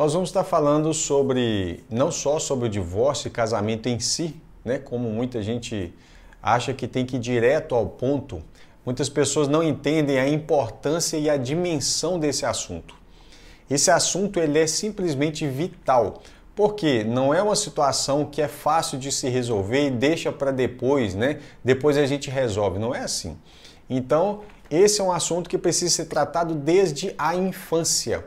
Nós vamos estar falando sobre, não só sobre o divórcio e casamento em si, né? Como muita gente acha que tem que ir direto ao ponto. Muitas pessoas não entendem a importância e a dimensão desse assunto. Esse assunto ele é simplesmente vital, porque não é uma situação que é fácil de se resolver e deixa para depois, né? Depois a gente resolve, não é assim. Então, esse é um assunto que precisa ser tratado desde a infância,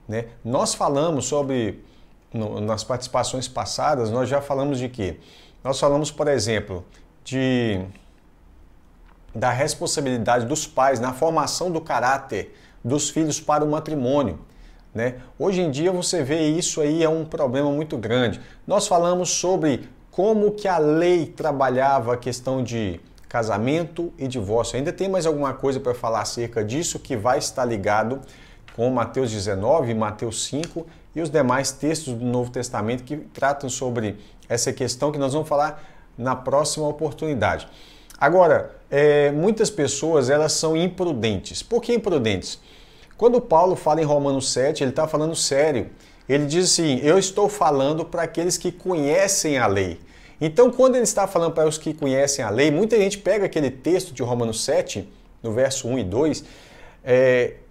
né? Nós falamos sobre, nas participações passadas, nós já falamos de quê? Nós falamos, por exemplo, da responsabilidade dos pais na formação do caráter dos filhos para o matrimônio, né? Hoje em dia você vê isso aí é um problema muito grande. Nós falamos sobre como que a lei trabalhava a questão de casamento e divórcio. Ainda tem mais alguma coisa para falar acerca disso que vai estar ligado com Mateus 19, Mateus 5 e os demais textos do Novo Testamento que tratam sobre essa questão que nós vamos falar na próxima oportunidade. Agora, muitas pessoas elas são imprudentes. Por que imprudentes? Quando Paulo fala em Romanos 7, ele está falando sério. Ele diz assim, eu estou falando para aqueles que conhecem a lei. Então, quando ele está falando para os que conhecem a lei, muita gente pega aquele texto de Romanos 7, no verso 1 e 2,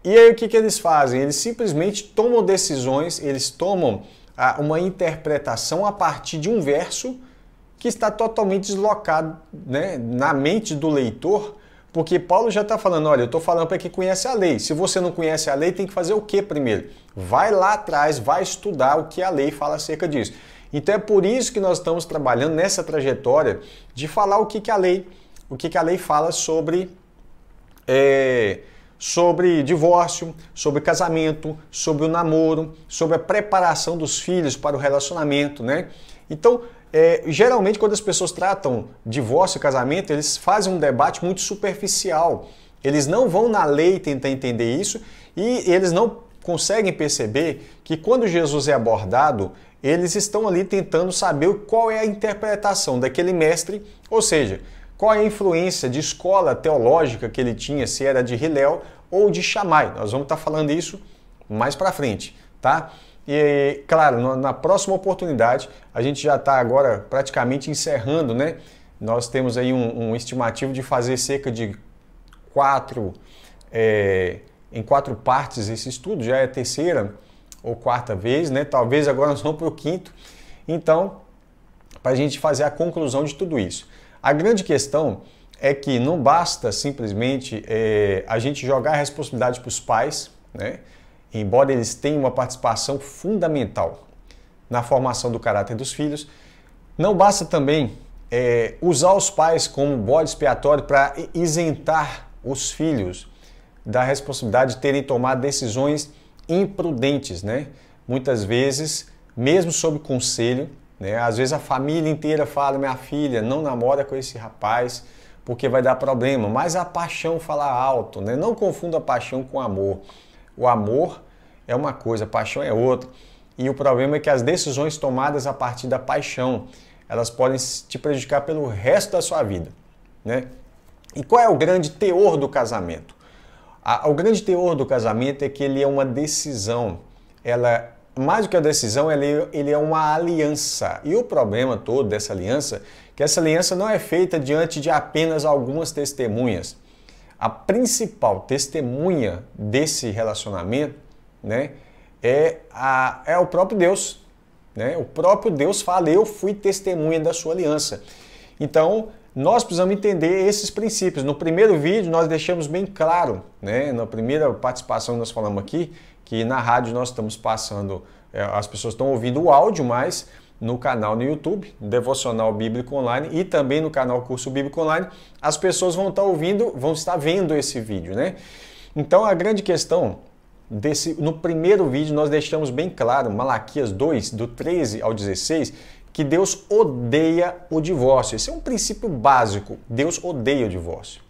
e aí o que eles fazem? Eles simplesmente tomam decisões, eles tomam uma interpretação a partir de um verso que está totalmente deslocado, né, na mente do leitor, porque Paulo já está falando, olha, eu estou falando para quem conhece a lei. Se você não conhece a lei, tem que fazer o que primeiro? Vai lá atrás, vai estudar o que a lei fala acerca disso. Então é por isso que nós estamos trabalhando nessa trajetória de falar o que a lei fala sobre divórcio, sobre casamento, sobre o namoro, sobre a preparação dos filhos para o relacionamento, né? Então, geralmente quando as pessoas tratam divórcio e casamento, eles fazem um debate muito superficial. Eles não vão na lei tentar entender isso e eles não conseguem perceber que quando Jesus é abordado, eles estão ali tentando saber qual é a interpretação daquele mestre, ou seja, qual é a influência de escola teológica que ele tinha, se era de Hillel ou de Shammai. Nós vamos estar falando isso mais para frente, tá? E, claro, na próxima oportunidade, a gente já está agora praticamente encerrando, né? Nós temos aí um estimativo de fazer cerca de 4 partes esse estudo, já é a terceira ou quarta vez, né? Talvez agora nós vamos para o quinto. Então, para a gente fazer a conclusão de tudo isso. A grande questão é que não basta simplesmente a gente jogar a responsabilidade para os pais, né? Embora eles tenham uma participação fundamental na formação do caráter dos filhos, não basta também usar os pais como bode expiatório para isentar os filhos da responsabilidade de terem tomado decisões imprudentes, né? Muitas vezes, mesmo sob conselho, né? Às vezes a família inteira fala, minha filha, não namora com esse rapaz porque vai dar problema, mas a paixão fala alto, né? Não confunda a paixão com o amor. O amor é uma coisa, a paixão é outra. E o problema é que as decisões tomadas a partir da paixão, elas podem te prejudicar pelo resto da sua vida, né? E qual é o grande teor do casamento? O grande teor do casamento é que ele é uma decisão. Mais do que a decisão, ele é uma aliança. E o problema todo dessa aliança, que essa aliança não é feita diante de apenas algumas testemunhas. A principal testemunha desse relacionamento, né, é o próprio Deus, né? O próprio Deus fala, eu fui testemunha da sua aliança. Então, nós precisamos entender esses princípios. No primeiro vídeo, nós deixamos bem claro, né? Na primeira participação que nós falamos aqui, que na rádio nós estamos passando, as pessoas estão ouvindo o áudio, mas no canal no YouTube, Devocional Bíblico Online, e também no canal Curso Bíblico Online, as pessoas vão estar vendo esse vídeo, né? Então, a grande questão no primeiro vídeo, nós deixamos bem claro, Malaquias 2, do 13 ao 16, que Deus odeia o divórcio. Esse é um princípio básico. Deus odeia o divórcio.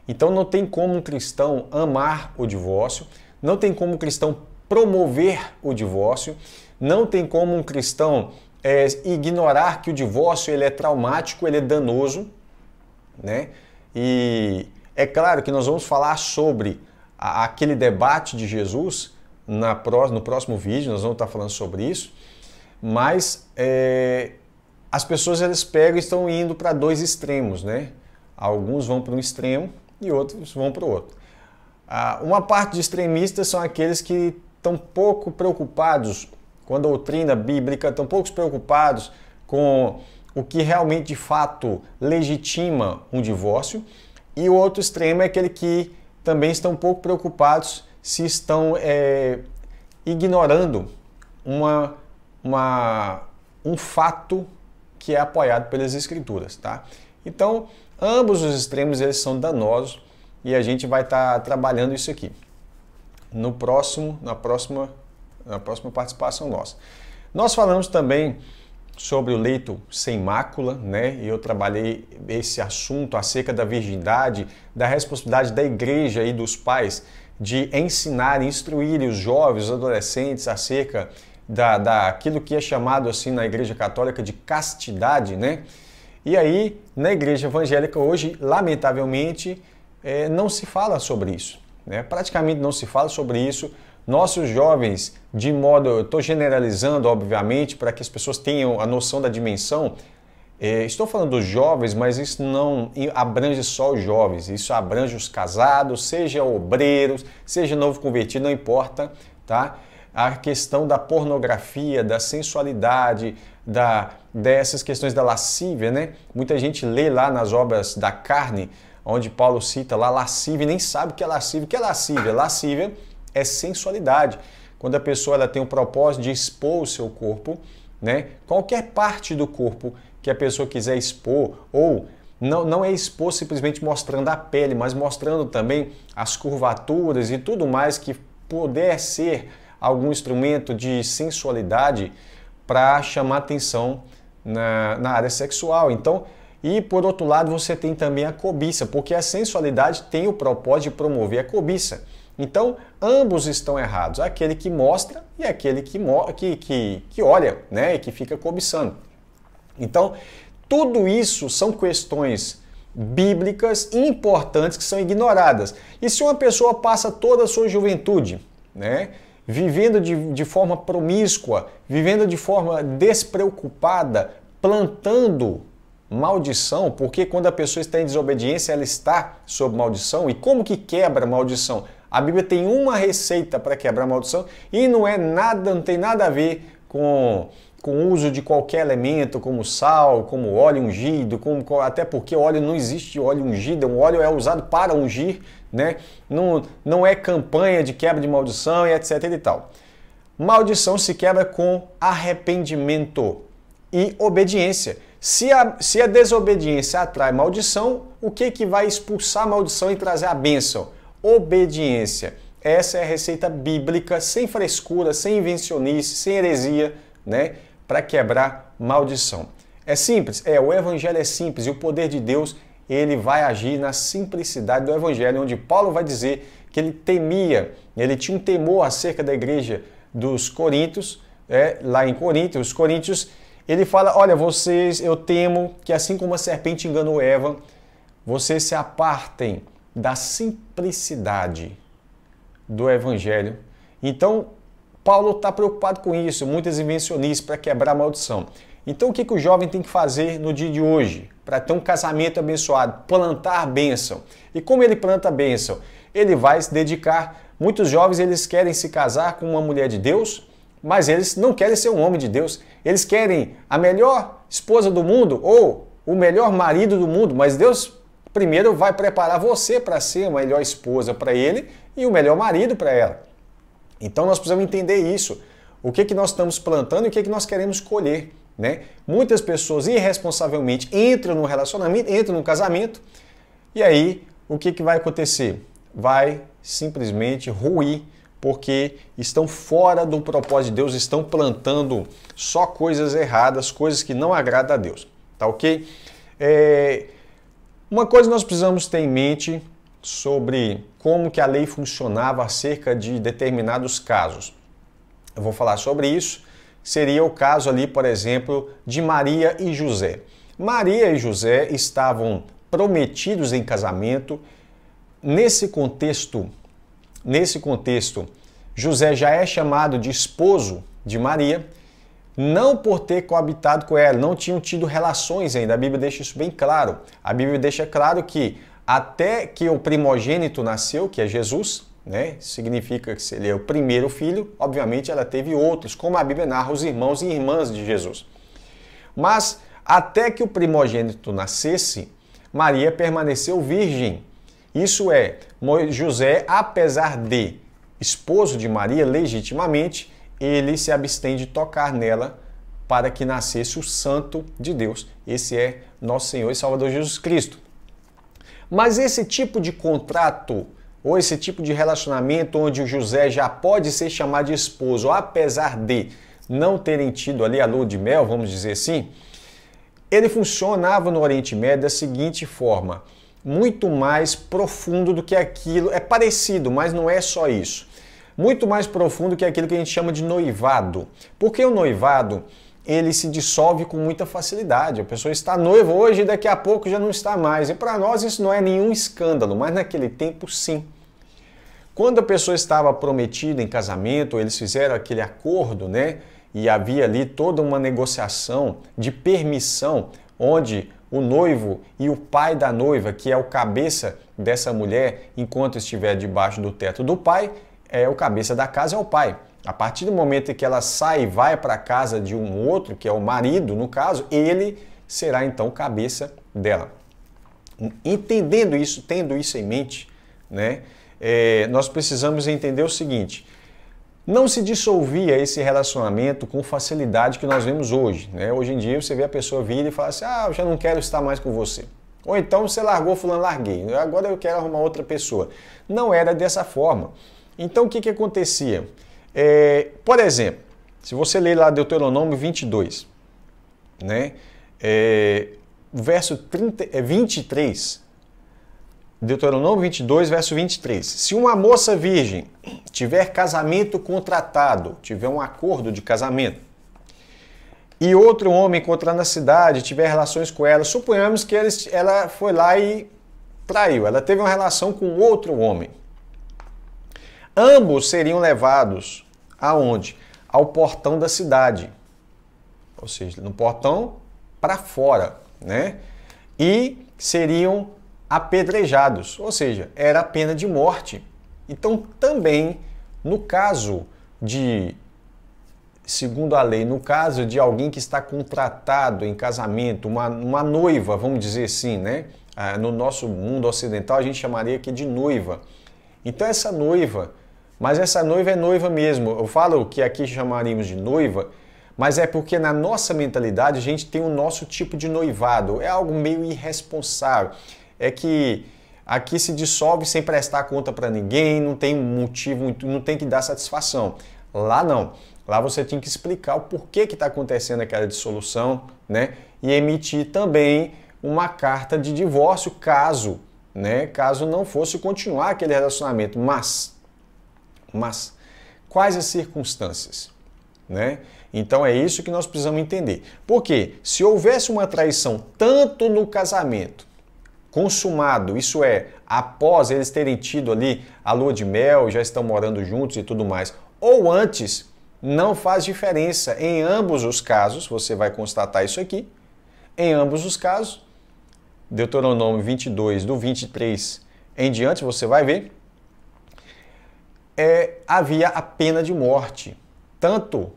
Então não tem como um cristão amar o divórcio, não tem como um cristão promover o divórcio, não tem como um cristão ignorar que o divórcio ele é traumático, ele é danoso, né? E é claro que nós vamos falar sobre aquele debate de Jesus, no próximo vídeo, nós vamos estar falando sobre isso, mas as pessoas elas pegam e estão indo para dois extremos, né? Alguns vão para um extremo e outros vão para o outro. Uma parte de extremistas são aqueles que estão pouco preocupados com a doutrina bíblica, estão pouco preocupados com o que realmente de fato legitima um divórcio, e o outro extremo é aquele que também estão um pouco preocupados se estão ignorando um fato que é apoiado pelas Escrituras, tá? Então, ambos os extremos eles são danosos e a gente vai estar trabalhando isso aqui na próxima participação nossa. Nós falamos também sobre o leito sem mácula, né? E eu trabalhei esse assunto acerca da virgindade, da responsabilidade da igreja e dos pais de ensinar, instruir os jovens, os adolescentes acerca daquilo que é chamado assim na igreja católica de castidade, né? E aí, na igreja evangélica hoje, lamentavelmente, não se fala sobre isso, né? Praticamente não se fala sobre isso. Nossos jovens, eu estou generalizando, obviamente, para que as pessoas tenham a noção da dimensão. Estou falando dos jovens, mas isso não abrange só os jovens, isso abrange os casados, seja obreiros, seja novo convertido, não importa, tá? A questão da pornografia, da sensualidade, dessas questões da lascívia, né? Muita gente lê lá nas obras da carne, onde Paulo cita lá lascívia e nem sabe o que é lascívia. O que é lascívia? Lascívia é sensualidade. Quando a pessoa ela tem o propósito de expor o seu corpo, né? Qualquer parte do corpo que a pessoa quiser expor, ou não é expor simplesmente mostrando a pele, mas mostrando também as curvaturas e tudo mais que puder ser algum instrumento de sensualidade para chamar atenção na área sexual. Então, e por outro lado você tem também a cobiça, porque a sensualidade tem o propósito de promover a cobiça. Então, ambos estão errados, aquele que mostra e aquele que olha, né, e que fica cobiçando. Então, tudo isso são questões bíblicas importantes que são ignoradas. E se uma pessoa passa toda a sua juventude, né, vivendo de forma promíscua, vivendo de forma despreocupada, plantando maldição, porque quando a pessoa está em desobediência, ela está sob maldição. E como que quebra a maldição? A Bíblia tem uma receita para quebrar a maldição e não tem nada a ver com o uso de qualquer elemento, como sal, como óleo ungido, até porque óleo não existe óleo ungido, o óleo é usado para ungir, né? Não é campanha de quebra de maldição e etc e tal. Maldição se quebra com arrependimento e obediência. Se a desobediência atrai maldição, o que vai expulsar a maldição e trazer a bênção? Obediência. Essa é a receita bíblica, sem frescura, sem invencionice, sem heresia, né? Para quebrar maldição. É simples? O evangelho é simples e o poder de Deus ele vai agir na simplicidade do evangelho, onde Paulo vai dizer que ele tinha um temor acerca da igreja dos Coríntios, lá em Corinto, os coríntios, ele fala, olha, eu temo que assim como a serpente enganou Eva, vocês se apartem da simplicidade do evangelho. Então, Paulo está preocupado com isso, muitas invencionices para quebrar a maldição. Então, o que o jovem tem que fazer no dia de hoje para ter um casamento abençoado? Plantar a bênção. E como ele planta a bênção? Ele vai se dedicar. Muitos jovens eles querem se casar com uma mulher de Deus, mas eles não querem ser um homem de Deus. Eles querem a melhor esposa do mundo ou o melhor marido do mundo, mas Deus primeiro vai preparar você para ser a melhor esposa para ele e o melhor marido para ela. Então nós precisamos entender isso. O que nós estamos plantando e o que nós queremos colher, né? Muitas pessoas irresponsavelmente entram no relacionamento, entram no casamento e aí o que vai acontecer? Vai simplesmente ruir porque estão fora do propósito de Deus, estão plantando só coisas erradas, coisas que não agradam a Deus, tá ok? Uma coisa nós precisamos ter em mente sobre como que a lei funcionava acerca de determinados casos. Eu vou falar sobre isso. Seria o caso ali, por exemplo, de Maria e José. Maria e José estavam prometidos em casamento. Nesse contexto, José já é chamado de esposo de Maria, não por ter coabitado com ela, não tinham tido relações ainda. A Bíblia deixa isso bem claro. A Bíblia deixa claro que até que o primogênito nasceu, que é Jesus, né? Significa que ele é o primeiro filho, obviamente ela teve outros, como a Bíblia narra os irmãos e irmãs de Jesus. Mas até que o primogênito nascesse, Maria permaneceu virgem. Isso é, José, apesar de esposo de Maria legitimamente, ele se abstém de tocar nela para que nascesse o Santo de Deus. Esse é nosso Senhor e Salvador Jesus Cristo. Mas esse tipo de contrato, ou esse tipo de relacionamento onde o José já pode ser chamado de esposo, apesar de não terem tido ali a lua de mel, vamos dizer assim, ele funcionava no Oriente Médio da seguinte forma, muito mais profundo do que aquilo, é parecido, mas não é só isso. Muito mais profundo que aquilo que a gente chama de noivado. Porque o noivado, ele se dissolve com muita facilidade. A pessoa está noiva hoje e daqui a pouco já não está mais. E para nós isso não é nenhum escândalo, mas naquele tempo sim. Quando a pessoa estava prometida em casamento, eles fizeram aquele acordo, né? E havia ali toda uma negociação de permissão, onde o noivo e o pai da noiva, que é o cabeça dessa mulher, enquanto estiver debaixo do teto do pai, o cabeça da casa é o pai. A partir do momento em que ela sai e vai para a casa de um outro, que é o marido, no caso, ele será então o cabeça dela. Entendendo isso, tendo isso em mente, né, nós precisamos entender o seguinte: não se dissolvia esse relacionamento com facilidade que nós vemos hoje, né? Hoje em dia você vê a pessoa vir e fala assim, eu já não quero estar mais com você. Ou então você largou fulano, larguei, agora eu quero arrumar outra pessoa. Não era dessa forma. Então o que acontecia? Por exemplo, se você ler lá Deuteronômio 22, né? Verso 23, Deuteronômio 22, verso 23. Se uma moça virgem tiver casamento contratado, tiver um acordo de casamento, e outro homem encontrar na cidade, tiver relações com ela, suponhamos que ela foi lá e traiu, ela teve uma relação com outro homem. Ambos seriam levados aonde? Ao portão da cidade, ou seja, no portão para fora, né? E seriam apedrejados, ou seja, era a pena de morte. Então, também, no caso de, segundo a lei, no caso de alguém que está contratado em casamento, uma noiva, vamos dizer assim, né? No nosso mundo ocidental, a gente chamaria aqui de noiva. Então, essa noiva, mas essa noiva é noiva mesmo. Eu falo que aqui chamaríamos de noiva, mas é porque na nossa mentalidade a gente tem o nosso tipo de noivado. É algo meio irresponsável. É que aqui se dissolve sem prestar conta para ninguém, não tem motivo, não tem que dar satisfação. Lá não. Lá você tem que explicar o porquê que está acontecendo aquela dissolução, né? E emitir também uma carta de divórcio caso, né? Caso não fosse continuar aquele relacionamento. Mas quais as circunstâncias, né? Então é isso que nós precisamos entender. Porque se houvesse uma traição tanto no casamento consumado, isso é, após eles terem tido ali a lua de mel, já estão morando juntos e tudo mais, ou antes, não faz diferença. Em ambos os casos, você vai constatar isso aqui, em ambos os casos, Deuteronômio 22, do 23 em diante, você vai ver, havia a pena de morte, tanto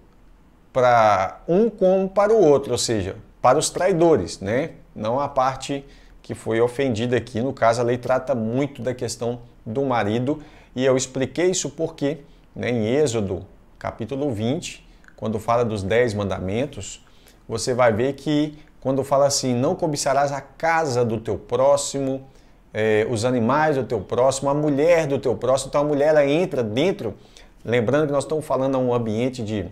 para um como para o outro, ou seja, para os traidores, né? Não a parte que foi ofendida aqui. No caso, a lei trata muito da questão do marido, e eu expliquei isso porque, né, em Êxodo, capítulo 20, quando fala dos 10 mandamentos, você vai ver que quando fala assim, não cobiçarás a casa do teu próximo, os animais do teu próximo, a mulher do teu próximo. Então a mulher ela entra dentro, lembrando que nós estamos falando a um ambiente de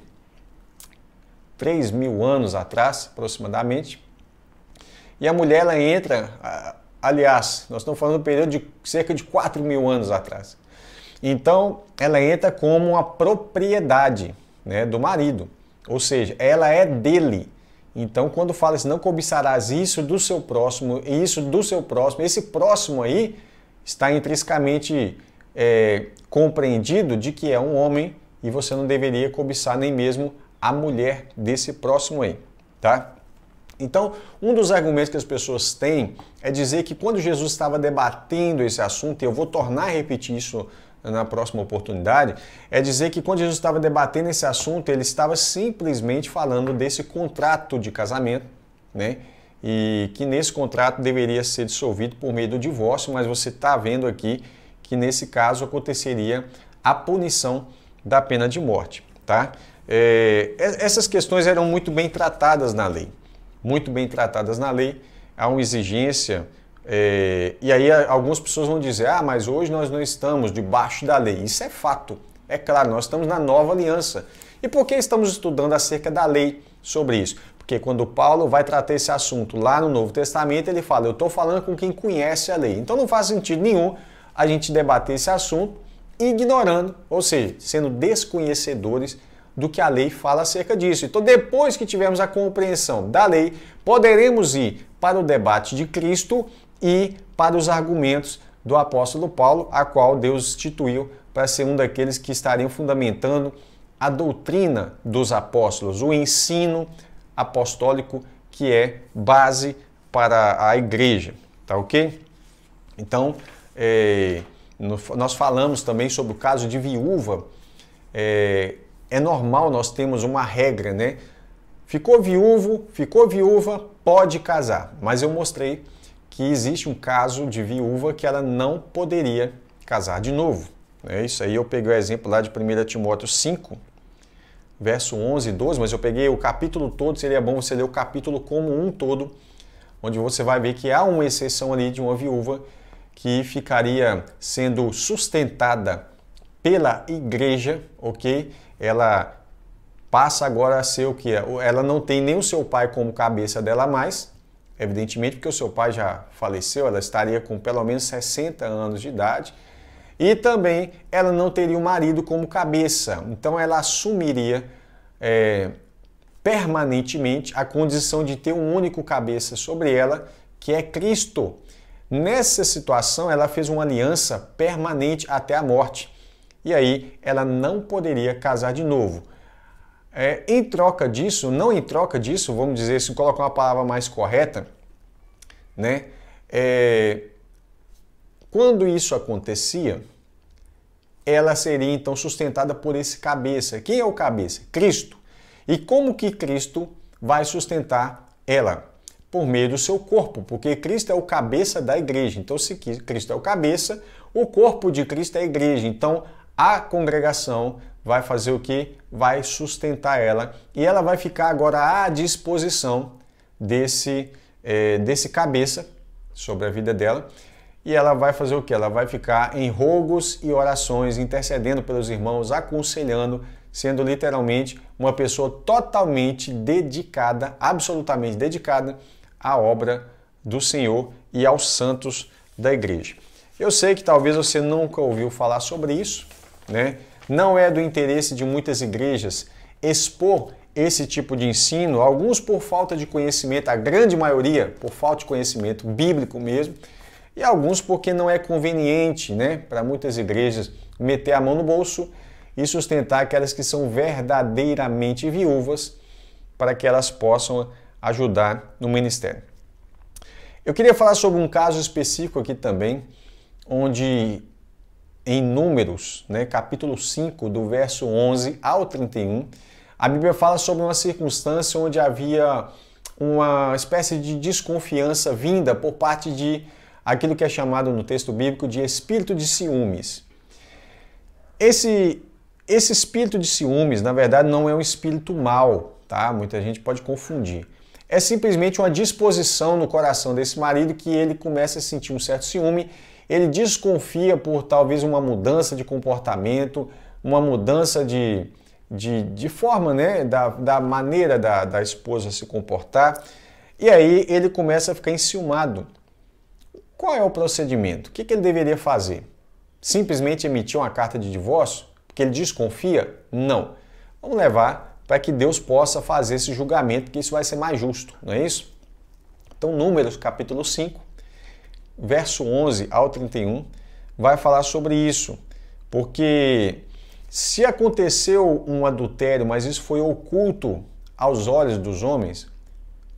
3.000 anos atrás, aproximadamente, e a mulher ela entra, aliás, nós estamos falando do período de cerca de 4.000 anos atrás. Então, ela entra como uma propriedade, né, do marido, ou seja, ela é dele. Então, quando fala assim, não cobiçarás isso do seu próximo, isso do seu próximo, esse próximo aí está intrinsecamente compreendido de que é um homem e você não deveria cobiçar nem mesmo a mulher desse próximo aí, tá? Então, um dos argumentos que as pessoas têm é dizer que quando Jesus estava debatendo esse assunto, e eu vou tornar a repetir isso na próxima oportunidade, é dizer que quando Jesus estava debatendo esse assunto, ele estava simplesmente falando desse contrato de casamento, né? E que nesse contrato deveria ser dissolvido por meio do divórcio, mas você está vendo aqui que nesse caso aconteceria a punição da pena de morte, tá? Essas questões eram muito bem tratadas na lei. Muito bem tratadas na lei, há uma exigência, e aí algumas pessoas vão dizer, mas hoje nós não estamos debaixo da lei. Isso é fato, é claro, nós estamos na nova aliança. E por que estamos estudando acerca da lei sobre isso? Porque quando Paulo vai tratar esse assunto lá no Novo Testamento, ele fala, eu estou falando com quem conhece a lei. Então não faz sentido nenhum a gente debater esse assunto ignorando, ou seja, sendo desconhecedores do que a lei fala acerca disso. Então, depois que tivermos a compreensão da lei, poderemos ir para o debate de Cristo e para os argumentos do apóstolo Paulo, a qual Deus instituiu para ser um daqueles que estariam fundamentando a doutrina dos apóstolos, o ensino apostólico que é base para a igreja, tá ok? Então, nós falamos também sobre o caso de viúva. É normal nós termos uma regra, né? Ficou viúva, pode casar. Mas eu mostrei que existe um caso de viúva que ela não poderia casar de novo. Isso aí eu peguei o exemplo lá de 1 Timóteo 5, verso 11 e 12, mas eu peguei o capítulo todo, seria bom você ler o capítulo como um todo, onde você vai ver que há uma exceção ali de uma viúva que ficaria sendo sustentada pela igreja, ok? Ela passa agora a ser o que? Ela não tem nem o seu pai como cabeça dela mais, evidentemente porque o seu pai já faleceu, ela estaria com pelo menos 60 anos de idade, e também ela não teria o marido como cabeça, então ela assumiria permanentemente a condição de ter um único cabeça sobre ela, que é Cristo. Nessa situação, ela fez uma aliança permanente até a morte. E aí ela não poderia casar de novo. Em troca disso, vamos dizer, se colocar uma palavra mais correta, né? Quando isso acontecia, ela seria então sustentada por esse cabeça. Quem é o cabeça? Cristo. E como que Cristo vai sustentar ela? Por meio do seu corpo, porque Cristo é o cabeça da igreja. Então, se Cristo é o cabeça, o corpo de Cristo é a igreja. Então, a congregação vai fazer o quê? Vai sustentar ela e ela vai ficar agora à disposição desse cabeça sobre a vida dela. E ela vai fazer o quê? Ela vai ficar em rogos e orações, intercedendo pelos irmãos, aconselhando, sendo literalmente uma pessoa totalmente dedicada, absolutamente dedicada à obra do Senhor e aos santos da igreja. Eu sei que talvez você nunca ouviu falar sobre isso, né? Não é do interesse de muitas igrejas expor esse tipo de ensino, alguns por falta de conhecimento, a grande maioria por falta de conhecimento bíblico mesmo, e alguns porque não é conveniente, né, para muitas igrejas meter a mão no bolso e sustentar aquelas que são verdadeiramente viúvas para que elas possam ajudar no ministério. Eu queria falar sobre um caso específico aqui também, onde em Números, né, capítulo 5, do verso 11 ao 31, a Bíblia fala sobre uma circunstância onde havia uma espécie de desconfiança vinda por parte de aquilo que é chamado no texto bíblico de espírito de ciúmes. Esse espírito de ciúmes, na verdade, não é um espírito mau, tá? Muita gente pode confundir. É simplesmente uma disposição no coração desse marido que ele começa a sentir um certo ciúme, ele desconfia por talvez uma mudança de comportamento, uma mudança de forma, né, da maneira da esposa se comportar, e aí ele começa a ficar enciumado. Qual é o procedimento? O que ele deveria fazer? Simplesmente emitir uma carta de divórcio? Porque ele desconfia? Não. Vamos levar para que Deus possa fazer esse julgamento, porque isso vai ser mais justo, não é isso? Então, Números, capítulo 5, verso 11 ao 31, vai falar sobre isso, porque se aconteceu um adultério, mas isso foi oculto aos olhos dos homens,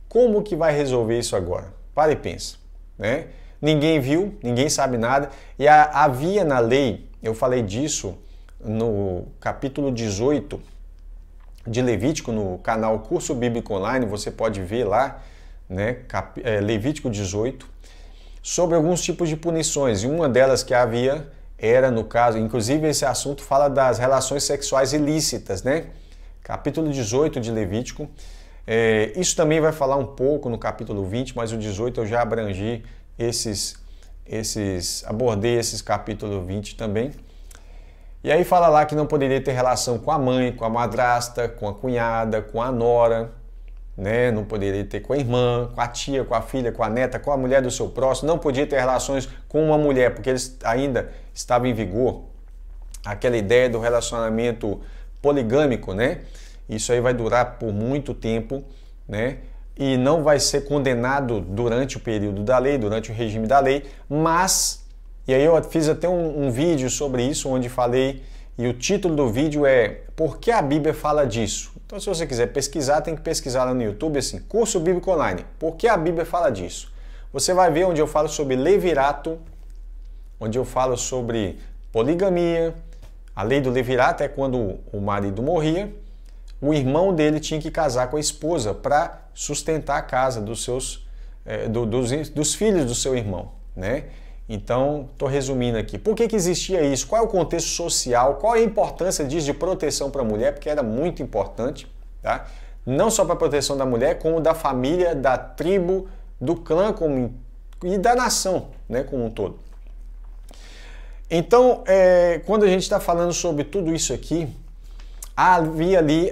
como que vai resolver isso agora? Para e pensa, né? Ninguém viu, ninguém sabe nada, e havia na lei, eu falei disso no capítulo 18 de Levítico, no canal Curso Bíblico Online, você pode ver lá, né, Levítico 18, sobre alguns tipos de punições, e uma delas que havia era, no caso, inclusive esse assunto fala das relações sexuais ilícitas, né? Capítulo 18 de Levítico. Isso também vai falar um pouco no capítulo 20, mas o 18 eu já abrangi abordei esses capítulo 20 também. E aí fala lá que não poderia ter relação com a mãe, com a madrasta, com a cunhada, com a nora, né? Não poderia ter com a irmã, com a tia, com a filha, com a neta, com a mulher do seu próximo, não podia ter relações com uma mulher, porque eles ainda estavam em vigor aquela ideia do relacionamento poligâmico, né? Isso aí vai durar por muito tempo, né? E não vai ser condenado durante o período da lei, durante o regime da lei, mas, e aí eu fiz até um vídeo sobre isso, onde falei, e o título do vídeo é Por que a Bíblia fala disso? Então, se você quiser pesquisar, tem que pesquisar lá no YouTube, assim, Curso Bíblico Online, Por que a Bíblia fala disso? Você vai ver onde eu falo sobre levirato, onde eu falo sobre poligamia. A lei do levirato é quando o marido morria, o irmão dele tinha que casar com a esposa para sustentar a casa dos filhos do seu irmão, né? Então, estou resumindo aqui. Por que existia isso? Qual é o contexto social? Qual é a importância disso de proteção para a mulher? Porque era muito importante, tá? Não só para a proteção da mulher, como da família, da tribo, do clã e da nação, né, como um todo. Então, quando a gente está falando sobre tudo isso aqui, havia ali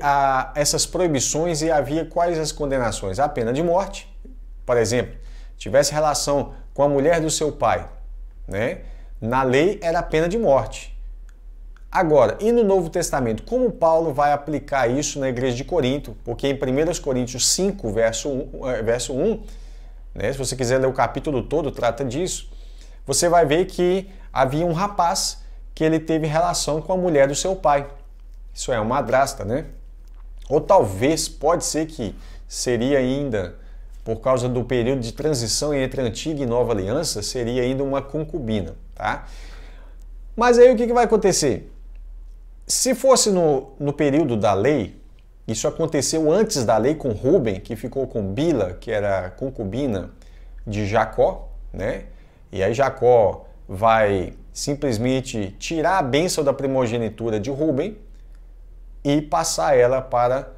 essas proibições e havia quais as condenações? A pena de morte, por exemplo, tivesse relação com a mulher do seu pai, né? Na lei era a pena de morte. Agora, e no Novo Testamento, como Paulo vai aplicar isso na igreja de Corinto? Porque em 1 Coríntios 5, verso 1, né, se você quiser ler o capítulo todo, trata disso, você vai ver que havia um rapaz que ele teve relação com a mulher do seu pai. Isso é uma madrasta, né? Ou talvez, pode ser que seria ainda, por causa do período de transição entre a antiga e nova aliança, seria ainda uma concubina, tá? Mas aí o que vai acontecer? Se fosse no período da lei, isso aconteceu antes da lei com Rúben, que ficou com Bila, que era concubina de Jacó, né? E aí Jacó vai simplesmente tirar a bênção da primogenitura de Rúben e passar ela para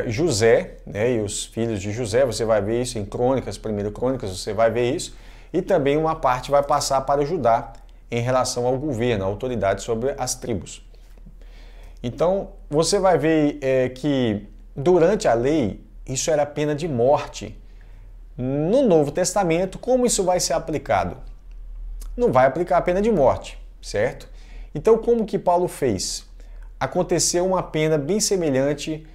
José, né, e os filhos de José. Você vai ver isso em Crônicas, 1 Crônicas, você vai ver isso. E também uma parte vai passar para Judá em relação ao governo, a autoridade sobre as tribos. Então, você vai ver que durante a lei, isso era pena de morte. No Novo Testamento, como isso vai ser aplicado? Não vai aplicar a pena de morte, certo? Então, como que Paulo fez? Aconteceu uma pena bem semelhante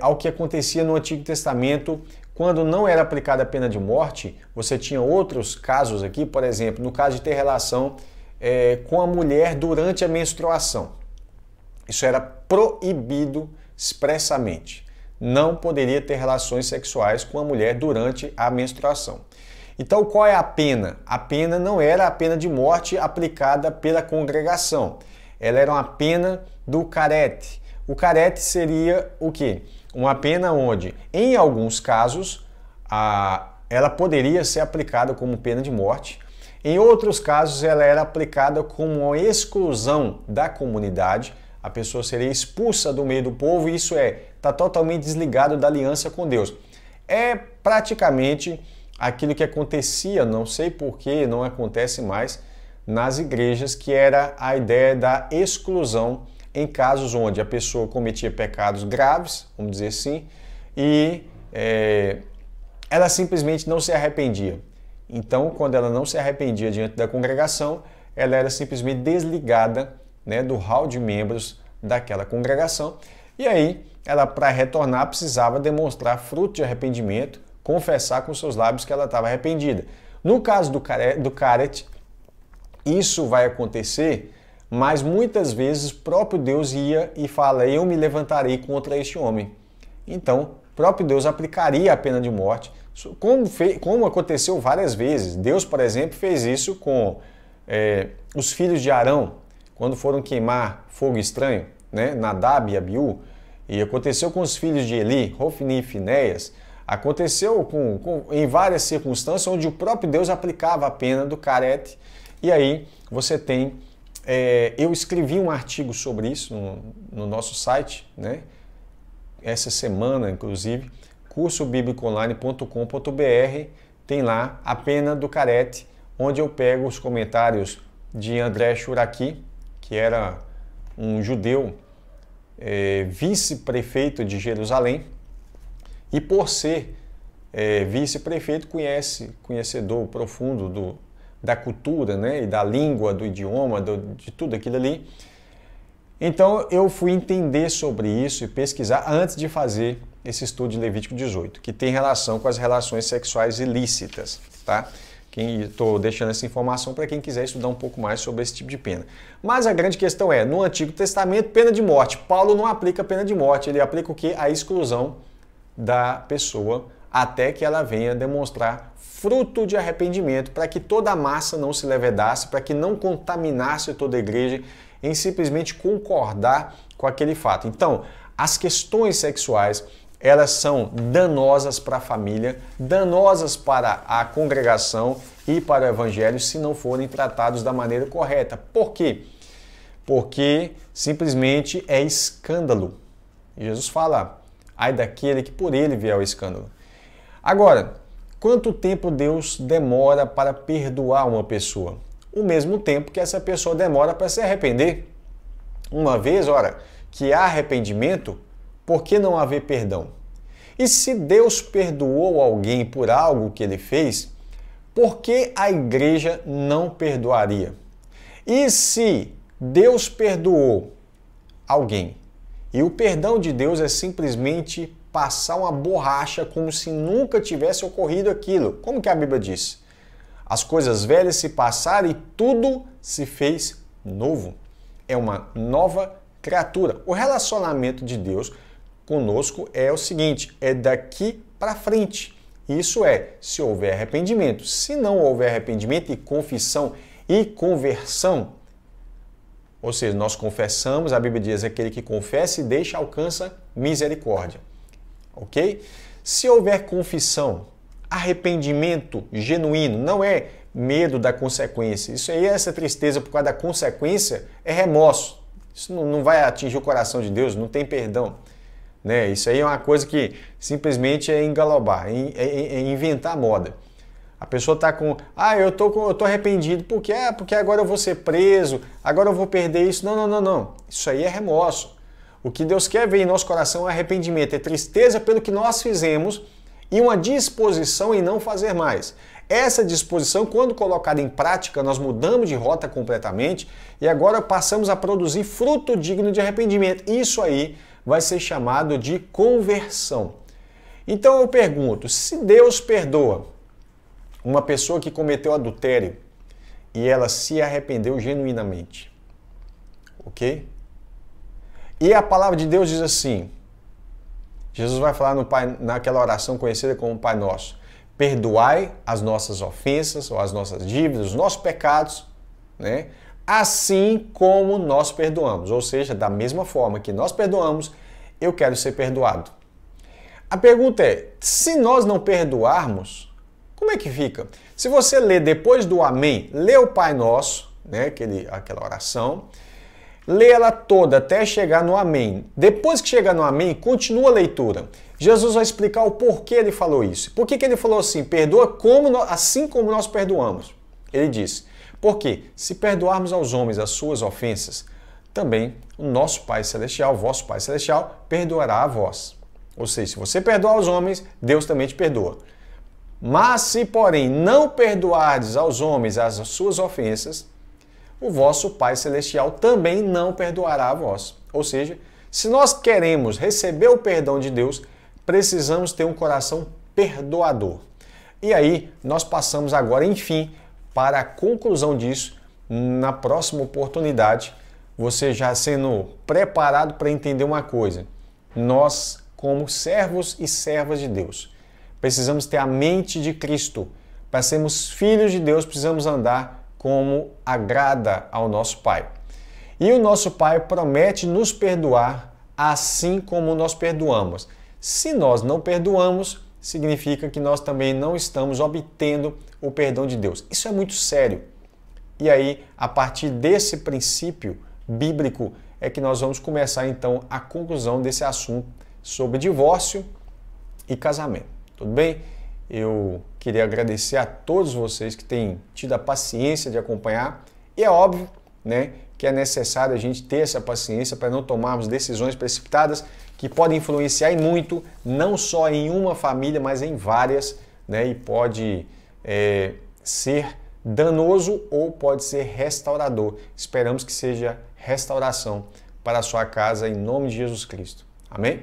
ao que acontecia no Antigo Testamento, quando não era aplicada a pena de morte. Você tinha outros casos aqui, por exemplo, no caso de ter relação com a mulher durante a menstruação. Isso era proibido expressamente. Não poderia ter relações sexuais com a mulher durante a menstruação. Então, qual é a pena? A pena não era a pena de morte aplicada pela congregação. Ela era uma pena do carete. O carete seria o quê? Uma pena onde, em alguns casos, ela poderia ser aplicada como pena de morte. Em outros casos, ela era aplicada como uma exclusão da comunidade. A pessoa seria expulsa do meio do povo e isso está totalmente desligado da aliança com Deus. É praticamente aquilo que acontecia, não sei por que não acontece mais, nas igrejas, que era a ideia da exclusão em casos onde a pessoa cometia pecados graves, vamos dizer assim, e ela simplesmente não se arrependia. Então, quando ela não se arrependia diante da congregação, ela era simplesmente desligada, né, do hall de membros daquela congregação. E aí, ela, para retornar, precisava demonstrar fruto de arrependimento, confessar com seus lábios que ela estava arrependida. No caso do carete, isso vai acontecer, mas muitas vezes o próprio Deus ia e fala, eu me levantarei contra este homem. Então, o próprio Deus aplicaria a pena de morte, como aconteceu várias vezes. Deus, por exemplo, fez isso com os filhos de Arão, quando foram queimar fogo estranho, né? Nadab e Abiú, e aconteceu com os filhos de Eli, Hofni e Finéias, aconteceu em várias circunstâncias onde o próprio Deus aplicava a pena do carete, e aí você tem, eu escrevi um artigo sobre isso no nosso site, né? Essa semana, inclusive, cursobiblicoonline.com.br, tem lá a pena do carete, onde eu pego os comentários de André Churaqui, que era um judeu vice-prefeito de Jerusalém, e por ser vice-prefeito, conhecedor profundo da cultura, né, e da língua, do idioma, de tudo aquilo ali. Então eu fui entender sobre isso e pesquisar antes de fazer esse estudo de Levítico 18, que tem relação com as relações sexuais ilícitas, tá? Estou deixando essa informação para quem quiser estudar um pouco mais sobre esse tipo de pena. Mas a grande questão é, no Antigo Testamento, pena de morte. Paulo não aplica pena de morte, ele aplica o quê? A exclusão da pessoa até que ela venha demonstrar fruto de arrependimento, para que toda a massa não se levedasse, para que não contaminasse toda a igreja em simplesmente concordar com aquele fato. Então, as questões sexuais, elas são danosas para a família, danosas para a congregação e para o evangelho se não forem tratados da maneira correta. Por quê? Porque simplesmente é escândalo. E Jesus fala, ai daquele que por ele vier o escândalo. Agora, quanto tempo Deus demora para perdoar uma pessoa? O mesmo tempo que essa pessoa demora para se arrepender. Uma vez, ora, que há arrependimento, por que não haver perdão? E se Deus perdoou alguém por algo que ele fez, por que a igreja não perdoaria? E se Deus perdoou alguém, e o perdão de Deus é simplesmente passar uma borracha como se nunca tivesse ocorrido aquilo, como que a Bíblia diz? As coisas velhas se passaram e tudo se fez novo. É uma nova criatura. O relacionamento de Deus conosco é o seguinte, é daqui para frente. Isso é, se houver arrependimento. Se não houver arrependimento e confissão e conversão, ou seja, nós confessamos, a Bíblia diz, aquele que confessa e deixa alcança misericórdia. Ok? Se houver confissão, arrependimento genuíno, não é medo da consequência. Isso aí, essa tristeza por causa da consequência, é remorso. Isso não vai atingir o coração de Deus, não tem perdão. Né? Isso aí é uma coisa que simplesmente é engalobar, é inventar moda. A pessoa está com, eu tô arrependido, por quê? Porque agora eu vou ser preso, agora eu vou perder isso. Não. Isso aí é remorso. O que Deus quer ver em nosso coração é arrependimento, é tristeza pelo que nós fizemos e uma disposição em não fazer mais. Essa disposição, quando colocada em prática, nós mudamos de rota completamente e agora passamos a produzir fruto digno de arrependimento. Isso aí vai ser chamado de conversão. Então eu pergunto, se Deus perdoa uma pessoa que cometeu adultério e ela se arrependeu genuinamente, ok? E a palavra de Deus diz assim, Jesus vai falar naquela oração conhecida como Pai Nosso, perdoai as nossas ofensas ou as nossas dívidas, os nossos pecados, né? Assim como nós perdoamos, ou seja, da mesma forma que nós perdoamos, eu quero ser perdoado. A pergunta é, se nós não perdoarmos, como é que fica? Se você ler depois do Amém, lê o Pai Nosso, né? Aquela oração, lê ela toda até chegar no Amém. Depois que chegar no Amém, continua a leitura. Jesus vai explicar o porquê ele falou isso. Por que ele falou assim? Perdoa assim como nós perdoamos. Ele disse, porque se perdoarmos aos homens as suas ofensas, também o nosso Pai Celestial, o vosso Pai Celestial, perdoará a vós. Ou seja, se você perdoar aos homens, Deus também te perdoa. Mas se, porém, não perdoardes aos homens as suas ofensas, o vosso Pai Celestial também não perdoará a vós. Ou seja, se nós queremos receber o perdão de Deus, precisamos ter um coração perdoador. E aí, nós passamos agora, enfim, para a conclusão disso, na próxima oportunidade, você já sendo preparado para entender uma coisa. Nós, como servos e servas de Deus, precisamos ter a mente de Cristo. Para sermos filhos de Deus, precisamos andar como agrada ao nosso Pai. E o nosso Pai promete nos perdoar assim como nós perdoamos. Se nós não perdoamos, significa que nós também não estamos obtendo o perdão de Deus. Isso é muito sério. E aí, a partir desse princípio bíblico, é que nós vamos começar então a conclusão desse assunto sobre divórcio e casamento. Tudo bem? Eu queria agradecer a todos vocês que têm tido a paciência de acompanhar. E é óbvio, né, que é necessário a gente ter essa paciência para não tomarmos decisões precipitadas que podem influenciar e muito, não só em uma família, mas em várias, né, e pode ser danoso ou pode ser restaurador. Esperamos que seja restauração para a sua casa em nome de Jesus Cristo. Amém?